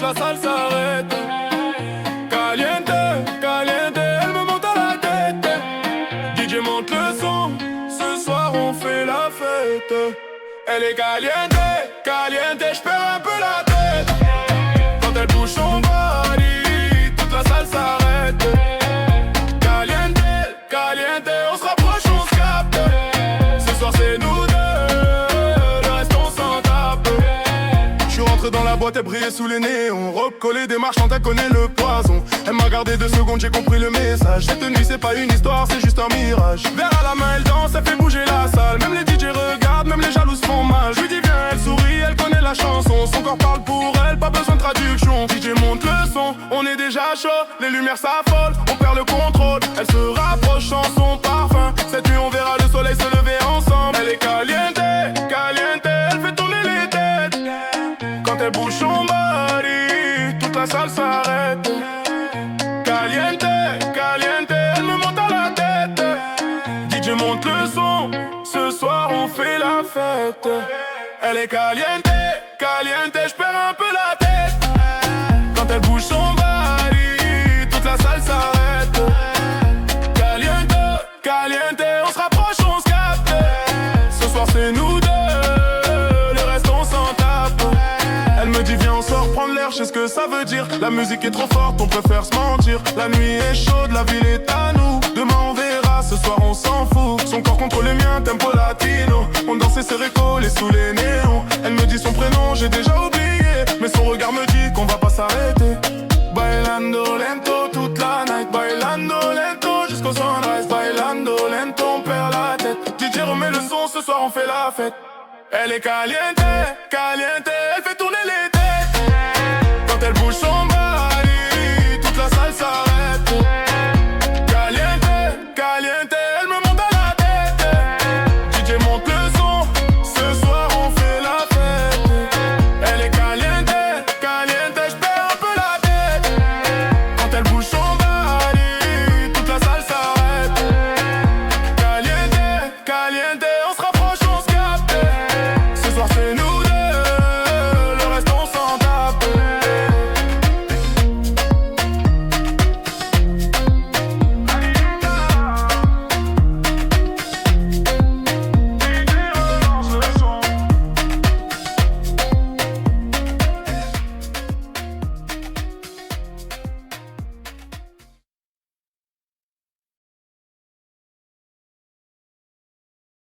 la salle s'arrête. Caliente, caliente, elle me monte à la tête. DJ monte le son, ce soir on fait la fête. Elle est caliente, caliente, j'perds un peu la tête. Quand elle bouge son body, toute la salle s'arrête. Caliente, caliente, on se rapproche, on se capte. Ce soir c'est nous deux, le reste on s'en tape. J'suis rentré dans la boîte, elle brillait sous les néons. Robe collée, des marchands, elle connaît le poison. Elle m'a regardé 2 secondes, j'ai compris le message. Cette nuit c'est pas une histoire, c'est juste un mirage. Verre à la main, elle danse, elle fait bouger la salle. Même les DJ regardent, même les jalouses font mal. J'lui dis viens, elle sourit, elle connaît la chanson. Son corps parle pour elle, pas besoin de traduction. DJ monte le son, on est déjà chaud. Les lumières s'affolent, on perd le contrôle. Elle se rapproche sans son parfum. Cette nuit on verra le soleil se lever ensemble. Elle est caliente, caliente, elle fait tourner les têtes. Quand elle bouge son body, toute la salle s'arrête. Caliente, caliente, elle me monte à la tête. DJ monte le son, ce soir on fait la fête. Elle est caliente, caliente, j'perds un peu la tête. Quand elle bouge son body, toute la salle s'arrête. Caliente, caliente, on se rapproche, on se capte. Ce soir c'est nous deux, le reste on s'en tape. Elle me dit viens on sort prendre l'air, je sais ce que ça veut dire. La musique est trop forte, on préfère se mentir. La nuit est chaude, la ville est à nous. Demain on verra, ce soir on s'en fout. Son corps contre le mien, tempo latino. On dansait serré collé sous les néons. Elle me dit son prénom, j'ai déjà oublié. Mais son regard me dit qu'on va pas s'arrêter. Bailando lento toute la night. Bailando lento jusqu'au sunrise. Bailando lento, on perd la tête. DJ remet le son, ce soir on fait la fête. Elle est caliente, caliente, elle fait tourner les